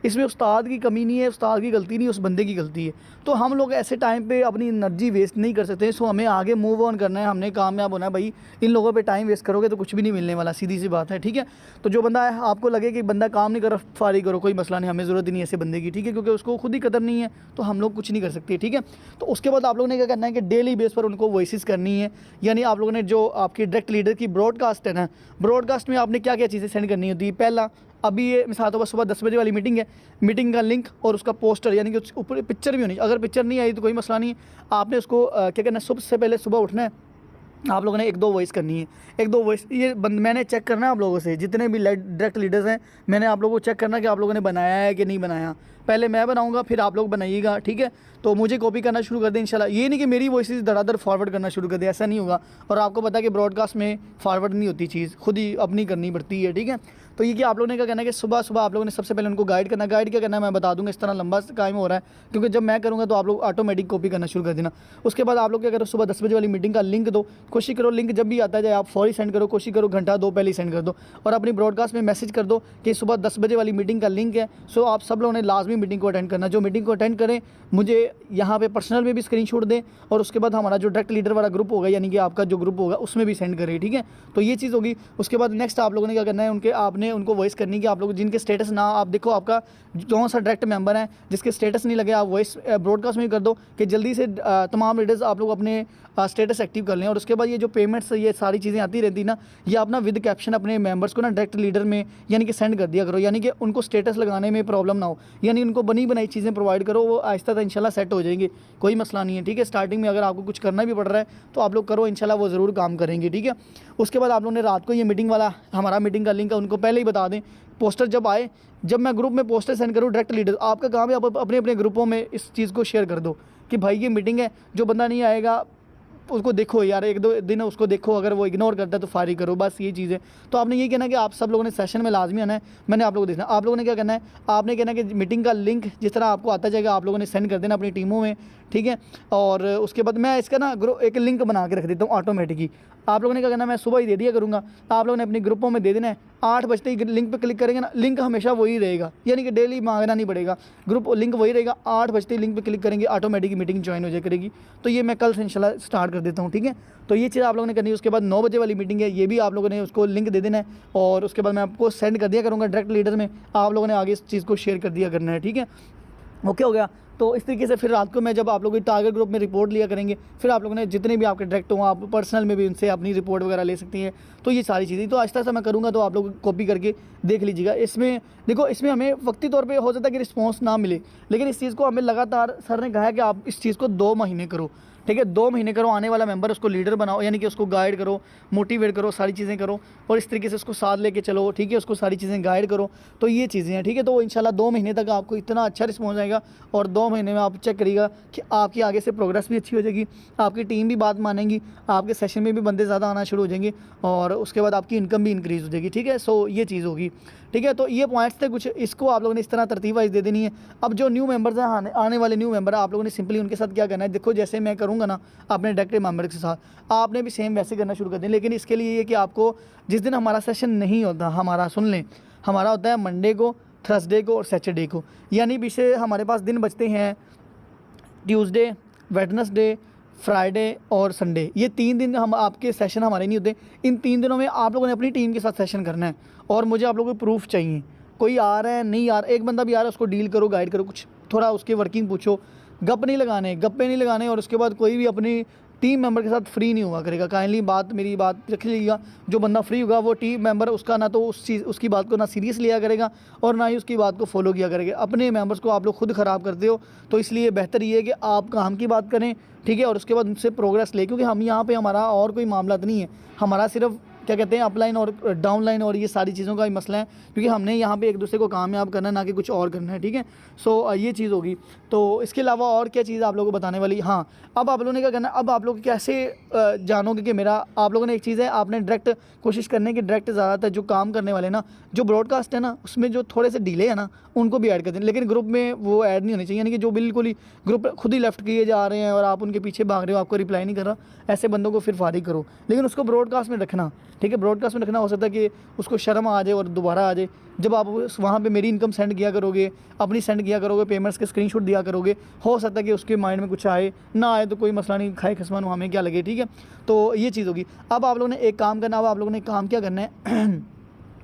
इसमें उस्ताद की कमी नहीं है, उस्ताद की गलती नहीं, उस बंदे की गलती है। तो हम लोग ऐसे टाइम पे अपनी एनर्जी वेस्ट नहीं कर सकते। सो हमें आगे मूव ऑन करना है, हमने कामयाब होना है भाई। इन लोगों पे टाइम वेस्ट करोगे तो कुछ भी नहीं मिलने वाला, सीधी सी बात है, ठीक है। तो जो बंदा है, आपको लगे कि बंदा काम नहीं कर रहा, फारिग करो, कोई मसला नहीं, हमें ज़रूरत ही नहीं है ऐसे बंदे की, ठीक है, क्योंकि उसको खुद ही कदर नहीं है, तो हम लोग कुछ नहीं कर सकते, ठीक है। तो उसके बाद आप लोगों ने क्या करना है कि डेली बेस पर उनको वॉइसेस करनी है, यानी आप लोगों ने जो आपकी डायरेक्ट लीडर की ब्रॉडकास्ट है ना, ब्रॉडकास्ट में आपने क्या क्या चीज़ें सेंड करनी होती है। पहला, अभी ये मिसाल तो बस सुबह 10 बजे वाली मीटिंग है, मीटिंग का लिंक और उसका पोस्टर, यानी कि ऊपर पिक्चर भी होनी चाहिए। अगर पिक्चर नहीं आई तो कोई मसला नहीं है, आपने उसको क्या करना है, सबसे पहले सुबह उठना है, आप लोगों ने 1-2 वॉइस करनी है, 1-2 वॉइस। ये मैंने चेक करना है आप लोगों से, जितने भी डायरेक्ट लीडर्स हैं, मैंने आप लोगों को चेक करना कि आप लोगों ने बनाया है कि नहीं बनाया। पहले मैं बनाऊंगा, फिर आप लोग बनाइएगा, ठीक है। तो मुझे कॉपी करना शुरू कर दें इंशाल्लाह। ये नहीं कि मेरी वॉइसेस धड़ाधड़ फॉरवर्ड करना शुरू कर दे, ऐसा नहीं होगा। और आपको पता है कि ब्रॉडकास्ट में फॉरवर्ड नहीं होती चीज़, खुद ही अपनी करनी पड़ती है, ठीक है। तो ये कि आप लोगों ने क्या करना है कि सुबह सुबह आप लोगों ने सबसे पहले उनको गाइड करना। गाइड क्या करना है मैं बता दूंगा, इस तरह लंबा टाइम हो रहा है, क्योंकि जब मैं करूँगा तो आप लोग ऑटोमेटिक कॉपी करना शुरू कर देना। उसके बाद आप लोग क्या करो, सुबह 10 बजे वाली मीटिंग का लिंक दो, कोशिश करो लिंक जब भी आता है आप फौरी सेंड करो, कोशिश करो घंटा 2 पहले ही सेंड कर दो। और अपनी ब्रॉडकास्ट में मैसेज कर दो कि सुबह 10 बजे वाली मीटिंग का लिंक है। सो आप सब लोगों ने लाजमी मीटिंग को अटेंड करना। जो मीटिंग को अटेंड करें मुझे यहाँ पे पर्सनल में भी स्क्रीनशॉट दें, और उसके बाद हमारा जो डायरेक्ट लीडर वाला ग्रुप होगा, यानी कि आपका जो ग्रुप होगा उसमें भी सेंड करें, ठीक है। तो ये चीज़ होगी। उसके बाद नेक्स्ट आप लोगों ने क्या करना है, आपने उनको वॉइस करनी कि आप लोग जिनके स्टेटस ना, आप देखो आपका कौन सा डायरेक्ट मेंबर है जिसके स्टेटस नहीं लगे, आप वॉइस ब्रॉडकास्ट में कर दो कि जल्दी से तमाम लीडर्स आप लोग अपने स्टेटस एक्टिव कर लें। और उसके बाद ये जो पेमेंट्स, ये सारी चीज़ें आती रहती ना, ये आप ना विद कैप्शन अपने मेंबर्स को ना डायरेक्ट लीडर में यानी कि सेंड कर दिया करो, यानी कि उनको स्टेटस लगाने में प्रॉब्लम ना हो, यानी उनको बनी बनाई चीज़ें प्रोवाइड करो, वो आहिस्ता आहिस्ता इंशाल्लाह सेट हो जाएंगे, कोई मसला नहीं है, ठीक है। स्टार्टिंग में अगर आपको कुछ करना भी पड़ रहा है तो आप लोग करो, इंशाल्लाह वो ज़रूर काम करेंगे, ठीक है। उसके बाद आप लोगों ने रात को ये मीटिंग वाला, हमारा मीटिंग का लिंक है, उनको पहले ही बता दें। पोस्टर जब आए, जब मैं ग्रुप में पोस्टर सेंड करूँ डायरेक्ट लीडर, आपका काम है आप अपने अपने ग्रुपों में इस चीज़ को शेयर कर दो कि भाई ये मीटिंग है, जो बंदा नहीं आएगा उसको देखो यार, 1-2 दिन उसको देखो, अगर वो इग्नोर करता है तो फारिग करो, बस ये चीज़ है। तो आपने ये कहना है कि आप सब लोगों ने सेशन में लाजमी आना है, मैंने आप लोगों को देखना। आप लोगों ने क्या करना है, आपने कहना है कि मीटिंग का लिंक जिस तरह आपको आता जाएगा आप लोगों ने सेंड कर देना अपनी टीमों में, ठीक है। और उसके बाद मैं इसका ना एक लिंक बना के रख देता हूँ ऑटोमेटिकली। आप लोगों ने क्या करना है, मैं सुबह ही दे दिया करूँगा, आप लोगों ने अपने ग्रुपों में दे देना है। 8 बजते ही लिंक पे क्लिक करेंगे ना, लिंक हमेशा वही रहेगा, यानी कि डेली मांगना नहीं पड़ेगा, ग्रुप लिंक वही रहेगा। 8 बजते ही लिंक पे क्लिक करेंगे, ऑटोमेटिक मीटिंग ज्वाइन हो जाए करेगी। तो ये मैं कल से इंशाल्लाह स्टार्ट कर देता हूँ, ठीक है। तो ये चीज़ आप लोगों ने करनी है। उसके बाद 9 बजे वाली मीटिंग है, ये भी आप लोगों ने उसको लिंक दे देना है, और उसके बाद मैं आपको सेंड कर दिया करूँगा डायरेक्ट लीडर में, आप लोगों ने आगे इस चीज़ को शेयर कर दिया करना है, ठीक है। ओके हो गया। तो इस तरीके से फिर रात को मैं जब आप लोगों की टारगेट ग्रुप में रिपोर्ट लिया करेंगे, फिर आप लोगों ने जितने भी आपके डायरेक्ट हों, आप पर्सनल में भी उनसे अपनी रिपोर्ट वगैरह ले सकती हैं। तो ये सारी चीज़ें तो आहिस्ता आहिस्ता मैं करूँगा, तो आप लोग कॉपी करके देख लीजिएगा। इसमें देखो, इसमें हमें वक्ती तौर पे हो सकता है कि रिस्पॉन्स ना मिले, लेकिन इस चीज़ को हमें लगातार, सर ने कहा है कि आप इस चीज़ को 2 महीने करो, ठीक है। 2 महीने करो, आने वाला मेंबर उसको लीडर बनाओ, यानी कि उसको गाइड करो, मोटिवेट करो, सारी चीज़ें करो और इस तरीके से उसको साथ लेके चलो, ठीक है, उसको सारी चीज़ें गाइड करो। तो ये चीज़ें हैं, ठीक है। तो इंशाल्लाह 2 महीने तक आपको इतना अच्छा रिस्पॉन्स आएगा और 2 महीने में आप चेक करिएगा कि आपकी आगे से प्रोग्रेस भी अच्छी हो जाएगी, आपकी टीम भी बात मानेंगी, आपके सेशन में भी बंदे ज़्यादा आना शुरू हो जाएंगे और उसके बाद आपकी इनकम भी इंक्रीज़ हो जाएगी, ठीक है। सो ये चीज़ होगी, ठीक है। तो ये पॉइंट्स थे कुछ, इसको आप लोगों ने इस तरह तरतीब वाइज दे देनी है। अब जो न्यू मेंबर्स हैं, आने वाले न्यू मेंबर, आप लोगों ने सिंपली उनके साथ क्या करना है, देखो जैसे मैं करूँगा ना अपने डायरेक्ट मेंबर के साथ, आपने भी सेम वैसे करना शुरू कर दें। लेकिन इसके लिए ये कि आपको जिस दिन हमारा सेशन नहीं होता, हमारा सुन लें, हमारा होता है मंडे को, थर्सडे को और सैटरडे को, यानी पीछे हमारे पास दिन बचते हैं ट्यूसडे, वेडनेसडे, फ्राइडे और संडे। ये 3 दिन हम आपके सेशन हमारे नहीं होते। इन 3 दिनों में आप लोगों ने अपनी टीम के साथ सेशन करना है और मुझे आप लोगों को प्रूफ चाहिए। कोई आ रहा है, नहीं आ रहा, एक बंदा भी आ रहा है, उसको डील करो, गाइड करो, कुछ थोड़ा उसकी वर्किंग पूछो, गप्पे नहीं लगाने और उसके बाद कोई भी अपनी टीम मेंबर के साथ फ्री नहीं हुआ करेगा। काइंडली मेरी बात रख लीजिएगा, जो बंदा फ्री होगा वो टीम मेंबर उसका ना तो उसकी बात को ना सीरियस लिया करेगा और ना ही उसकी बात को फॉलो किया करेगा। अपने मेंबर्स को आप लोग खुद ख़राब करते हो, तो इसलिए बेहतर ये है कि आप काम की बात करें, ठीक है, और उसके बाद उनसे प्रोग्रेस ले, क्योंकि हम यहाँ पे हमारा और कोई मामला नहीं है, हमारा सिर्फ क्या कहते हैं अपलाइन और डाउनलाइन और ये सारी चीज़ों का ही मसला है, क्योंकि हमने यहाँ पे एक दूसरे को कामयाब करना है, ना कि कुछ और करना है, ठीक है। सो ये चीज़ होगी। तो इसके अलावा और क्या चीज़ आप लोगों को बताने वाली, हाँ, अब आप लोगों ने क्या करना है, अब आप लोग कैसे जानोगे कि मेरा, आप लोगों ने एक चीज़ है, आपने डायरेक्ट कोशिश करने की, डायरेक्ट ज़्यादातर जो काम करने वाले ना, जो ब्रॉडकास्ट है ना, उसमें जो थोड़े से डिले है ना, उनको भी ऐड कर दें, लेकिन ग्रुप में वो ऐड नहीं होनी चाहिए, यानी कि जो बिल्कुल ही ग्रुप खुद ही लेफ्ट किए जा रहे हैं और आप उनके पीछे भाग रहे हो, आपको रिप्लाई नहीं कर रहा, ऐसे बंदों को फिर फारिग करो, लेकिन उसको ब्रॉडकास्ट में रखना, ठीक है। ब्रॉडकास्ट में रखना, हो सकता है कि उसको शर्म आ जाए और दोबारा आ जाए। जब आप वहाँ पे मेरी इनकम सेंड किया करोगे, अपनी सेंड किया करोगे, पेमेंट्स के स्क्रीनशॉट दिया करोगे, हो सकता है कि उसके माइंड में कुछ आए, ना आए तो कोई मसला नहीं, खाए खसमान हमें क्या लगे, ठीक है। तो ये चीज़ होगी। अब आप लोगों ने एक काम करना, अब आप लोगों ने काम क्या करना है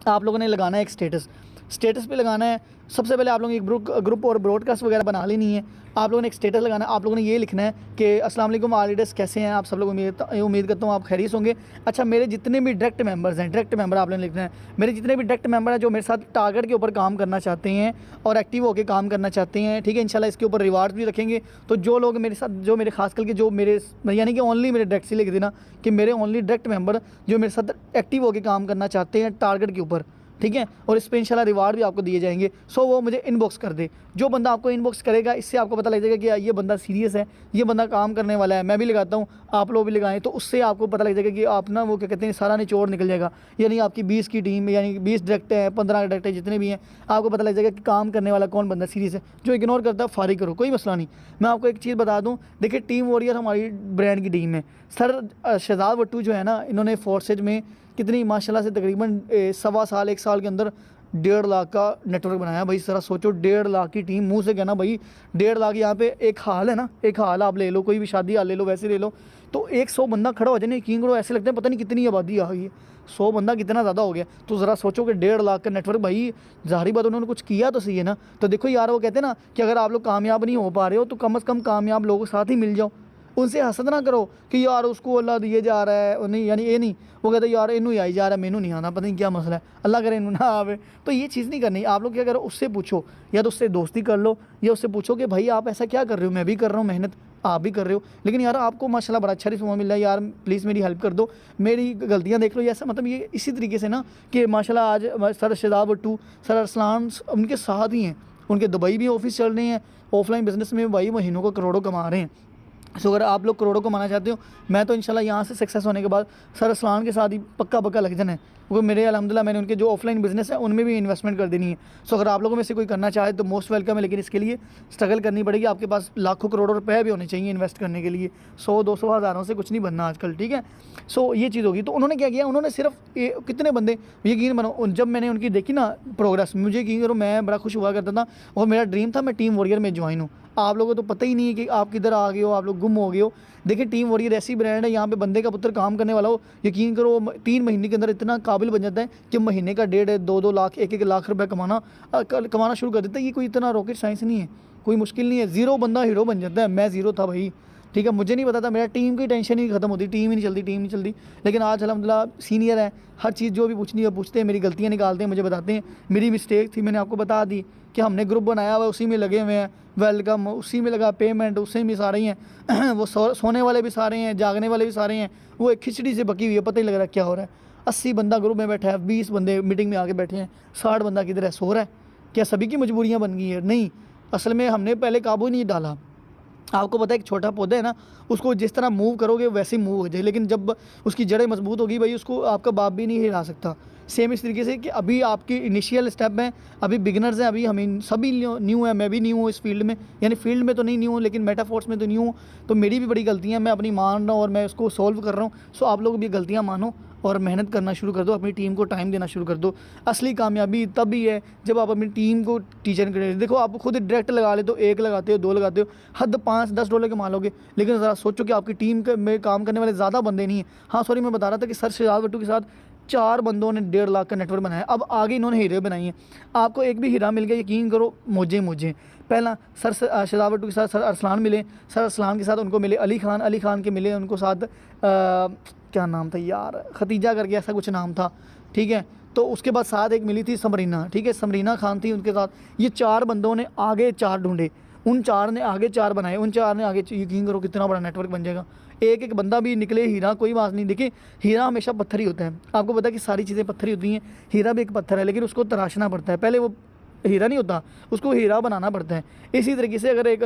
आप लोगों ने लगाना है एक स्टेटस पे लगाना है। सबसे पहले आप लोगों ने एक ग्रुप और ब्रॉडकास्ट वगैरह बना लेनी है। आप लोगों ने एक स्टेटस लगाना है, आप लोगों ने ये लिखना है कि अस्सलाम वालेकुम ऑल लीडर्स, कैसे हैं आप सब लोग, उम्मीद करता हूँ आप खैरियत होंगे। अच्छा, मेरे जितने भी डायरेक्ट मेंबर्स हैं, डायरेक्ट मेंबर आप लोगों ने लिखना है, मेरे जितने भी डायरेक्ट मेंबर हैं जो मेरे साथ टारगेट के ऊपर काम करना चाहते हैं और एक्टिव होकर काम करना चाहते हैं, ठीक है, इंशाल्लाह इसके ऊपर रिवार्ड भी रखेंगे। तो जो लोग मेरे साथ, जो मेरे खास करके जो मेरे, यानी कि ओनली मेरे डायरेक्ट से लिख देना कि मेरे ओनली डायरेक्ट मेंबर जो मेरे साथ एक्टिव होकर काम करना चाहते हैं टारगेट के ऊपर, ठीक है, और इस पर इंशाल्लाह रिवार्ड भी आपको दिए जाएंगे। सो वो मुझे इनबॉक्स कर दे। जो बंदा आपको इनबॉक्स करेगा, इससे आपको पता लग जाएगा कि ये बंदा सीरियस है, ये बंदा काम करने वाला है। मैं भी लगाता हूँ, आप लोग भी लगाएं, तो उससे आपको पता लग जाएगा कि आप ना, वो क्या कहते हैं, सारा निचोड़ निकल जाएगा। यानी आपकी 20 की टीम में, यानी 20 डायरेक्ट हैं, 15 डायरेक्ट हैं, जितने भी हैं, आपको पता लग जाएगा कि काम करने वाला कौन बंदा सीरियस है। जो इग्नोर करता है फारिग करो, कोई मसला नहीं। मैं आपको एक चीज़ बता दूँ, देखिए टीम वॉरियर हमारी ब्रांड की टीम है। सर शहजाद भट्टू जो है ना, इन्होंने फोर्सेज में कितनी माशाल्लाह से तकरीबन 1.25 साल 1 साल के अंदर 1.5 लाख का नेटवर्क बनाया भाई। ज़रा सोचो, 1.5 लाख की टीम, मुंह से कहना भाई 1.5 लाख। यहाँ पे एक हाल है ना, एक हाल आप ले लो, कोई भी शादी हाल ले लो, वैसे ले लो, तो 100 बंदा खड़ा हो जाए, यकीन करो ऐसे लगता है पता नहीं कितनी आबादी आ गई है। 100 बंदा कितना ज़्यादा हो गया। तो ज़रा सोचो कि 1.5 लाख का नेटवर्क, भाई ज़ाहिर बात उन्होंने कुछ किया तो सही है ना। तो देखो यार, वो कहते हैं ना कि अगर आप लोग कामयाब नहीं हो पा रहे हो तो कम से कम कामयाब लोगों के साथ ही मिल जाओ। उनसे हसद ना करो कि यार उसको अल्लाह दिए जा रहा है, और नहीं, यानी ये नहीं, वो कहते यार इनू ही आई जा रहा है, मैनू नहीं आना, पता नहीं क्या मसला है, अल्लाह करे इनू ना आवे। तो ये चीज़ नहीं करनी। आप लोग क्या करो, उससे पूछो, या तो उससे दोस्ती कर लो, या उससे पूछो कि भाई आप ऐसा क्या कर रहे हो, मैं भी कर रहा हूँ मेहनत, आप भी कर रहे हो, लेकिन यार आपको माशाल्लाह बड़ा अच्छा रिस्पॉन्स मिल रहा है, यार प्लीज़ मेरी हेल्प कर दो, मेरी गलतियाँ देख लो। ऐसा मतलब ये इसी तरीके से ना कि माशाल्लाह आज सर शहजाद भट्टू, सर अरसलान उनके साथ ही हैं, उनके दुबई भी ऑफिस चल रहे हैं, ऑफलाइन बिजनेस में भाई महीनों को करोड़ों कमा रहे हैं। सो अगर आप लोग करोड़ों कमाना चाहते हो, मैं तो इंशाल्लाह यहाँ से सक्सेस होने के बाद सर असलान के साथ ही पक्का लग जाना है, क्योंकि मेरे अल्हम्दुलिल्लाह मैंने उनके जो ऑफलाइन बिजनेस है उनमें भी इन्वेस्टमेंट कर देनी है। सो अगर आप लोगों में से कोई करना चाहे तो मोस्ट वेलकम है, लेकिन इसके लिए स्ट्रगल करनी पड़ेगी। आपके पास लाखों करोड़ों रुपए भी होने चाहिए इन्वेस्ट करने के लिए, 100-200 हज़ारों से कुछ नहीं बनना आजकल, ठीक है। सो ये चीज़ होगी। तो उन्होंने क्या किया, उन्होंने सिर्फ कितने बंदे, यकीन बनो, जब मैंने उनकी देखी ना प्रोग्रेस, मुझे यकीन करो मैं बड़ा खुश हुआ करता था, और मेरा ड्रीम था मैं टीम वॉरियर में ज्वाइन हूँ। आप लोगों को तो पता ही नहीं है कि आप किधर आ गए हो, आप लोग गुम हो गए हो। देखिए टीम वॉरियर ऐसी ब्रांड है, यहाँ पे बंदे का पुत्र काम करने वाला हो, यकीन करो 3 महीने के अंदर इतना काबिल बन जाता है कि महीने का 1.5-2 लाख 1 लाख रुपए कमाना शुरू कर देता है। ये कोई इतना रॉकेट साइंस नहीं है, कोई मुश्किल नहीं है। 0 बंदा हीरो बन जाता है। मैं 0 था भाई, ठीक है, मुझे नहीं पता था, मेरा टीम की टेंशन ही खत्म होती, टीम नहीं चलती। लेकिन आज अल्हम्दुलिल्लाह सीनियर है, हर चीज़ जो भी पूछनी है पूछते हैं, मेरी गलतियाँ निकालते हैं, मुझे बताते हैं। मेरी मिस्टेक थी, मैंने आपको बता दी कि हमने ग्रुप बनाया हुआ है, उसी में लगे हुए हैं, वेलकम उसी में लगा, पेमेंट उसी में सारे ही हैं वो सोने वाले भी सारे हैं, जागने वाले भी सारे हैं। वो एक खिचड़ी से पकी हुई है, पता ही लग रहा है क्या हो रहा है। 80 बंदा ग्रुप में बैठा है, 20 बंदे मीटिंग में आके बैठे हैं, 60 बंदा किधर है, सो रहा है। क्या सभी की मजबूरियाँ बन गई है? नहीं, असल में हमने पहले काबू नहीं डाला। आपको पता है एक छोटा पौधा है ना, उसको जिस तरह मूव करोगे वैसे ही मूव हो जाए, लेकिन जब उसकी जड़ें मजबूत होगी भाई, उसको आपका बाप भी नहीं हिला सकता। सेम इस तरीके से कि अभी आपकी इनिशियल स्टेप हैं, अभी बिगिनर्स हैं, अभी हमें सभी न्यू है, मैं भी न्यू हूँ इस फील्ड में, यानी फील्ड में तो नहीं न्यू हूँ लेकिन मेटाफोर्स में तो न्यू हूँ। तो मेरी भी बड़ी गलतियाँ मैं अपनी मान रहा हूँ और मैं उसको सॉल्व कर रहा हूँ। सो आप लोग भी गलतियाँ मानो और मेहनत करना शुरू कर दो, अपनी टीम को टाइम देना शुरू कर दो। असली कामयाबी तब ही है जब आप अपनी टीम को टीचर करें। देखो आप खुद डायरेक्ट लगा लेते हो, 1 लगाते हो, 2 लगाते हो, हद $5-10 कमा लोगे, लेकिन ज़रा सोचो कि आपकी टीम में काम करने वाले ज़्यादा बंदे नहीं हैं। हाँ सॉरी, मैं बता रहा था कि सर शहजाद भट्टू के साथ 4 बंदों ने 1.5 लाख का नेटवर्क बनाया। अब आगे इन्होंने हीरे बनाई हैं। आपको एक भी हीरा मिल गया, यकीन करो मौजे। पहला सर शहजाद भट्टू के साथ सर अरसलान मिले, सर अरसलान के साथ उनको मिले अली खान के मिले उनको साथ क्या नाम था यार, खतीजा करके ऐसा कुछ नाम था, ठीक है। तो उसके बाद साथ एक मिली थी समरीना, ठीक है, समरीना खान थी उनके साथ। ये 4 बंदों ने आगे 4 ढूंढे, उन 4 ने आगे 4 बनाए, उन 4 ने आगे, यकीन करो कितना बड़ा नेटवर्क बन जाएगा। एक बंदा भी निकले हीरा, कोई बात नहीं। देखिए हीरा हमेशा पत्थर ही होता है, आपको पता है कि सारी चीज़ें पत्थर ही होती हैं। हीरा भी एक पत्थर है, लेकिन उसको तराशना पड़ता है, पहले वो हीरा नहीं होता, उसको हीरा बनाना पड़ता है। इसी तरीके से अगर एक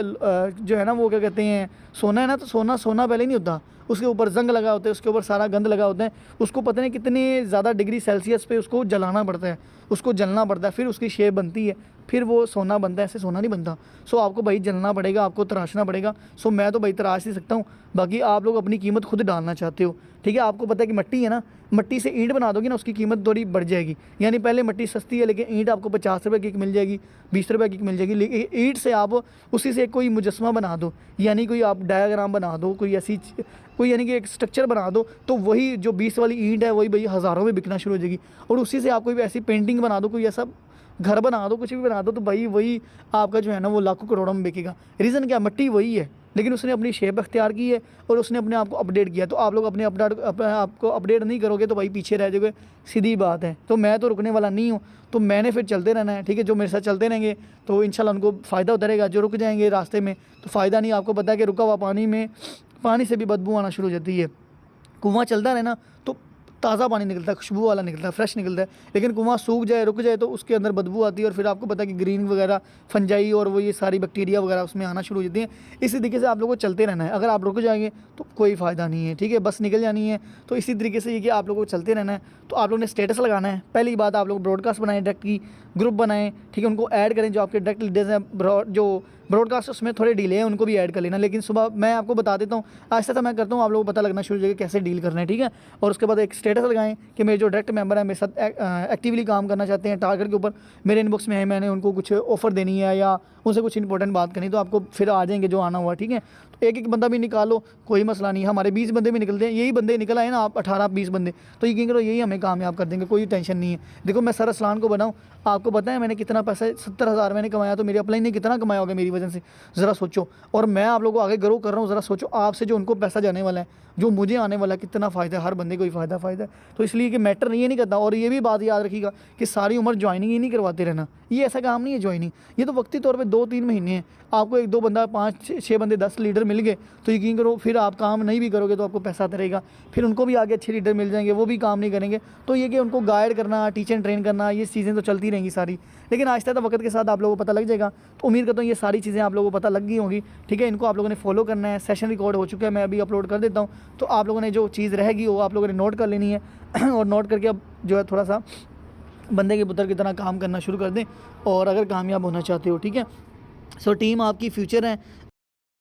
जो है ना वो क्या कहते हैं सोना है ना, तो सोना पहले नहीं होता, उसके ऊपर जंग लगा होता है, उसके ऊपर सारा गंद लगा होता है, उसको पता नहीं कितने ज़्यादा डिग्री सेल्सियस पे उसको जलाना पड़ता है, उसको जलना पड़ता है, फिर उसकी शेप बनती है, फिर वो सोना बनता है। ऐसे सोना नहीं बनता। सो आपको भाई जलना पड़ेगा, आपको तराशना पड़ेगा। सो मैं तो भाई तराश ही सकता हूँ, बाकी आप लोग अपनी कीमत खुद डालना चाहते हो, ठीक है। आपको पता है कि मट्टी है ना, मट्टी से ईंट बना दोगे ना, उसकी कीमत थोड़ी बढ़ जाएगी। यानी पहले मट्टी सस्ती है, लेकिन ईंट आपको 50 रुपये की मिल जाएगी, 20 रुपये की मिल जाएगी। लेकिन ईंट से आप उसी से कोई मुजस्मा बना दो, यानी कोई आप डायग्राम बना दो, कोई ऐसी कोई यानी कि एक स्ट्रक्चर बना दो, तो वही जो 20 वाली ईंट है वही भाई हज़ारों में बिकना शुरू हो जाएगी। और उसी से आप कोई ऐसी पेंटिंग बना दो, कोई ऐसा घर बना दो, कुछ भी बना दो, तो भाई वही आपका जो है ना वो लाखों करोड़ों में बिकेगा। रीज़न क्या, मट्टी वही है, लेकिन उसने अपनी शेप अख्तियार की है और उसने अपने आप को अपडेट किया। तो आप लोग अपने आप को अपडेट नहीं करोगे तो भाई पीछे रह जाओगे, सीधी बात है। तो मैं तो रुकने वाला नहीं हूँ, तो मैंने फिर चलते रहना है, ठीक है। जो मेरे साथ चलते रहेंगे तो इंशाल्लाह उनको फ़ायदा होता रहेगा, जो रुक जाएंगे रास्ते में तो फ़ायदा नहीं। आपको पता है कि रुका हुआ पानी से भी बदबू आना शुरू हो जाती है। कुआँ चलता रहे ना तो ताज़ा पानी निकलता है, खुशबू वाला निकलता है, फ्रेश निकलता है, लेकिन कुआँ सूख जाए, रुक जाए, तो उसके अंदर बदबू आती है और फिर आपको पता है कि ग्रीन वगैरह फंजाई और वो ये सारी बैक्टीरिया वगैरह उसमें आना शुरू हो जाती हैं। इसी तरीके से आप लोगों को चलते रहना है। अगर आप रुक जाएंगे तो कोई फ़ायदा नहीं है, ठीक है, बस निकल जानी है। तो इसी तरीके से ये कि आप लोगों को चलते रहना है। तो आप लोगों ने स्टेटस लगाना है। पहली बात, आप लोग ब्रॉडकास्ट बनाएं, डायरेक्ट की ग्रुप बनाएं, ठीक है, उनको ऐड करें। जो आपके डायरेक्ट लीडर्स हैं, जो ब्रॉडकास्ट उसमें थोड़े डिले हैं, उनको भी ऐड कर लेना। लेकिन सुबह मैं आपको बता देता हूँ, आहिस्ता सा मैं करता हूँ, आप लोगों को पता लगना शुरू हो जाएगा कैसे डील करना है, ठीक है। और उसके बाद एक स्टेटस लगाएं कि मेरे जो डायरेक्ट मेंबर हैं मेरे साथ एक्टिवली काम करना चाहते हैं, टारगेट के ऊपर मेरे इनबॉक्स में है, मैंने उनको कुछ ऑफर देनी है या उनसे कुछ इंपॉर्टेंट बात करनी, तो आपको फिर आ जाएंगे जो आना हुआ, ठीक है। तो एक बंदा भी निकालो, कोई मसला नहीं। हमारे 20 बंदे भी निकलते हैं, यही बंदे निकल आए ना, आप 18-20 बंदे, तो यकीन करो यही हमें कामयाब कर देंगे, कोई टेंशन नहीं है। देखो मैं सर अरसलान को बनाऊँ, आपको पता है मैंने कितना पैसा 70,000 मैंने कमाया, तो मेरे अपलाइन ने कितना कमाया होगा मेरी वजह से, ज़रा सोचो। और मैं आप लोगों को आगे ग्रो कर रहा हूँ, ज़रा सोचो आपसे जो उनको पैसा जाने वाला है, जो मुझे आने वाला है, कितना फ़ायदा है। हर बंदे को ही फ़ायदा है। तो इसलिए कि मैटर ये नहीं करता। और ये भी बात याद रखिएगा कि सारी उम्र ज्वाइनिंग ही नहीं करवाते रहना, ये ऐसा काम नहीं है ज्वाइनिंग। ये तो वक्ती तौर पे 2-3 महीने हैं। आपको 1-2 बंदा, 5-6 बंदे, 10 लीडर मिल गए तो यकीन करो फिर आप काम नहीं भी करोगे तो आपको पैसा आता रहेगा। फिर उनको भी आगे अच्छे लीडर मिल जाएंगे, वो भी काम नहीं करेंगे। तो ये कि उनको गाइड करना, टीच एंड ट्रेन करना, ये चीज़ें तो चलती रहेंगी सारी। लेकिन आहिस्ता आहिस्ता वक्त के साथ आप लोगों को पता लग जाएगा। तो उम्मीद करता हूँ ये सारी चीज़ें आप लोगों को पता लग गई होंगी, ठीक है। इनको आप लोगों ने फॉलो करना है। सेशन रिकॉर्ड हो चुका है, मैं अभी अपलोड कर देता हूँ। तो आप लोगों ने जो चीज़ रहेगी वो आप लोगों ने नोट कर लेनी है और नोट करके अब जो है थोड़ा सा बंदे के पुत्र की तरह काम करना शुरू कर दें और अगर कामयाब होना चाहते हो, ठीक है। सो टीम आपकी फ्यूचर है,